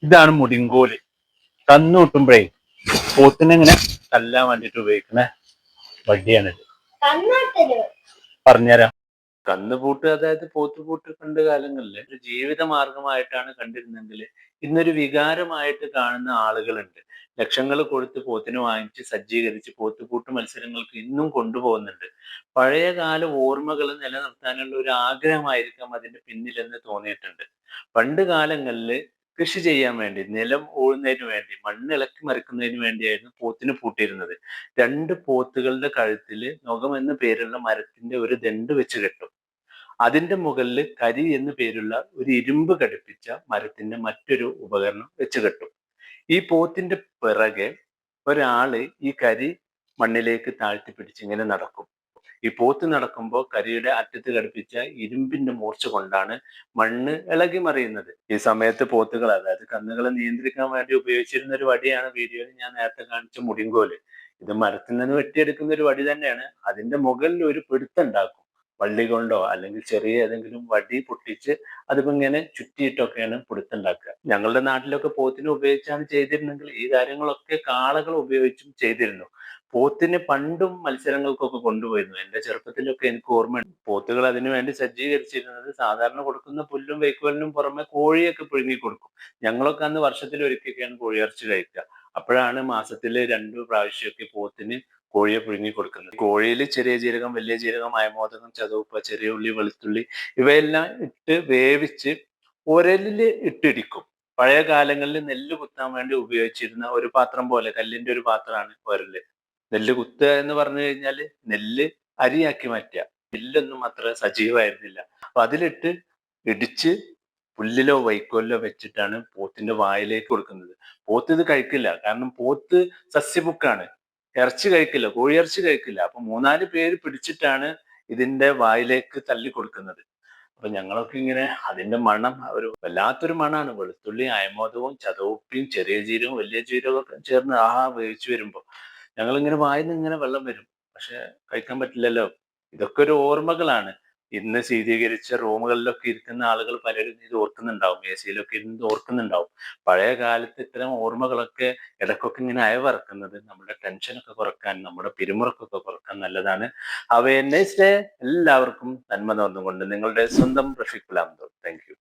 ഇതാണ് മുടിങ്കോല്. കന്ന് കൂട്ടുമ്പോഴേ പോത്തിനെങ്ങനെ തല്ലാൻ വേണ്ടിട്ട് ഉപയോഗിക്കുന്ന വടിയാണിത്. പറഞ്ഞുതരാം. കന്നുപൂട്ട് അതായത് പോത്തുപൂട്ട് പണ്ട് കാലങ്ങളിൽ ഒരു ജീവിത മാർഗമായിട്ടാണ് കണ്ടിരുന്നെങ്കിൽ ഇന്നൊരു വികാരമായിട്ട് കാണുന്ന ആളുകളുണ്ട്. ലക്ഷങ്ങൾ കൊടുത്ത് പോത്തിനെ വാങ്ങിച്ച് സജ്ജീകരിച്ച് പോത്തുപൂട്ട് മത്സരങ്ങൾക്ക് ഇന്നും കൊണ്ടുപോകുന്നുണ്ട്. പഴയകാല ഓർമ്മകൾ നിലനിർത്താനുള്ള ഒരു ആഗ്രഹമായിരിക്കാം അതിന്റെ പിന്നിലെന്ന് തോന്നിയിട്ടുണ്ട്. പണ്ട് കാലങ്ങളിൽ കൃഷി ചെയ്യാൻ വേണ്ടി, നിലം ഉഴുന്നതിന് വേണ്ടി, മണ്ണ് ഇളക്കി മറിക്കുന്നതിന് വേണ്ടിയായിരുന്നു പോത്തിന് പൂട്ടിയിരുന്നത്. രണ്ട് പോത്തുകളുടെ കഴുത്തില് നുകം എന്ന പേരുള്ള മരത്തിന്റെ ഒരു ദണ്ട് വെച്ച് കെട്ടും. അതിന്റെ മുകളിൽ കരി എന്ന് പേരുള്ള ഒരു ഇരുമ്പ് ഘടിപ്പിച്ച മരത്തിന്റെ മറ്റൊരു ഉപകരണം വെച്ച് കെട്ടും. ഈ പോത്തിന്റെ പിറകെ ഒരാള് ഈ കരി മണ്ണിലേക്ക് താഴ്ത്തി പിടിച്ച് ഇങ്ങനെ നടക്കും. ഈ പോത്ത് നടക്കുമ്പോൾ കരിയുടെ അറ്റത്ത് ഘടിപ്പിച്ച ഇരുമ്പിന്റെ മൂർച്ച കൊണ്ടാണ് മണ്ണ് ഇളകി മറിയുന്നത്. ഈ സമയത്ത് പോത്തുകൾ, അതായത് കന്നുകളെ നിയന്ത്രിക്കാൻ വേണ്ടി ഉപയോഗിച്ചിരുന്ന ഒരു വടിയാണ് വീഡിയോയിൽ ഞാൻ നേരത്തെ കാണിച്ച മുടിങ്കോല്. ഇത് മരത്തിൽ നിന്ന് വെട്ടിയെടുക്കുന്ന ഒരു വടി തന്നെയാണ്. അതിന്റെ മുകളിൽ ഒരു പിടുത്തുണ്ടാക്കും. വള്ളി കൊണ്ടോ അല്ലെങ്കിൽ ചെറിയ ഏതെങ്കിലും വടി പൊട്ടിച്ച് അതിപ്പോ ഇങ്ങനെ ചുറ്റിയിട്ടൊക്കെയാണ് പിടുത്തുണ്ടാക്കുക. ഞങ്ങളുടെ നാട്ടിലൊക്കെ പോത്തിനെ ഉപയോഗിച്ചാണ് ചെയ്തിരുന്നെങ്കിൽ ഈ കാര്യങ്ങളൊക്കെ കാളകൾ ഉപയോഗിച്ചും ചെയ്തിരുന്നു. പോത്തിനെ പണ്ടും മത്സരങ്ങൾക്കൊക്കെ കൊണ്ടുപോയിരുന്നു. എന്റെ ചെറുപ്പത്തിലൊക്കെ എനിക്ക് ഓർമ്മയുണ്ട്. പോത്തുകൾ അതിനു വേണ്ടി സജ്ജീകരിച്ചിരുന്നത് സാധാരണ കൊടുക്കുന്ന പുല്ലും വൈക്കോലിനും പുറമെ കോഴിയൊക്കെ പുഴുങ്ങി കൊടുക്കും. ഞങ്ങളൊക്കെ അന്ന് വർഷത്തിൽ ഒരിക്കലൊക്കെയാണ് കോഴിയിറച്ചി കഴിക്കുക. അപ്പോഴാണ് മാസത്തില് 2 പ്രാവശ്യമൊക്കെ പോത്തിന് കോഴിയെ പുഴുങ്ങി കൊടുക്കുന്നത്. കോഴിയിൽ ചെറിയ ജീരകം, വലിയ ജീരകം, അയമോദകം, ചതവുപ്പ, ചെറിയ ഉള്ളി, വെളുത്തുള്ളി ഇവയെല്ലാം ഇട്ട് വേവിച്ച് ഉരലില് ഇട്ടിടിക്കും. പഴയ കാലങ്ങളിൽ നെല്ല് കുത്താൻ വേണ്ടി ഉപയോഗിച്ചിരുന്ന ഒരു പാത്രം പോലെ, കല്ലിന്റെ ഒരു പാത്രമാണ് ഉരല്. നെല്ല് കുത്തുക എന്ന് പറഞ്ഞു കഴിഞ്ഞാൽ നെല്ല് അരിയാക്കി മാറ്റുക. നെല്ലൊന്നും അത്ര സജീവമായിരുന്നില്ല. അപ്പൊ അതിലിട്ട് ഇടിച്ച് പുല്ലിലോ വൈക്കോലിലോ വെച്ചിട്ടാണ് പോത്തിന്റെ വായിലേക്ക് കൊടുക്കുന്നത്. പോത്ത് ഇത് കഴിക്കില്ല. കാരണം പോത്ത് സസ്യഭുക്കാണ്. ഇറച്ചി കഴിക്കില്ല, കോഴിയിറച്ചി കഴിക്കില്ല. അപ്പൊ 3-4 പേര് പിടിച്ചിട്ടാണ് ഇതിന്റെ വായിലേക്ക് തല്ലി കൊടുക്കുന്നത്. അപ്പൊ ഞങ്ങളൊക്കെ ഇങ്ങനെ അതിന്റെ മണം ഒരു വല്ലാത്തൊരു മണാണ്. വെളുത്തുള്ളി, അയമോദകവും, ചതവുപ്പിയും, ചെറിയ ജീരകവും, വലിയ ജീരകവും ഒക്കെ ചേർന്ന് വേവിച്ചു വരുമ്പോ ഞങ്ങളിങ്ങനെ വായിന്ന് ഇങ്ങനെ വെള്ളം വരും. പക്ഷെ കഴിക്കാൻ പറ്റില്ലല്ലോ. ഇതൊക്കെ ഒരു ഓർമ്മകളാണ്. ഇന്ന് ശീതീകരിച്ച റൂമുകളിലൊക്കെ ഇരിക്കുന്ന ആളുകൾ പലരും ഇത് ഓർക്കുന്നുണ്ടാവും. എസിയിലൊക്കെ ഇരുന്ന് ഓർക്കുന്നുണ്ടാവും. പഴയ കാലത്ത് ഇത്തരം ഓർമ്മകളൊക്കെ ഇടയ്ക്കൊക്കെ ഇങ്ങനെ അയവിറക്കുന്നത് നമ്മുടെ ടെൻഷനൊക്കെ കുറക്കാൻ, നമ്മുടെ പിരിമുറുക്കൊക്കെ കുറക്കാൻ നല്ലതാണ്. Have A nice day. എല്ലാവർക്കും നന്മ നേർന്നുകൊണ്ട് നിങ്ങളുടെ സ്വന്തം റഫീഖ് ഗുലാം. Thank you.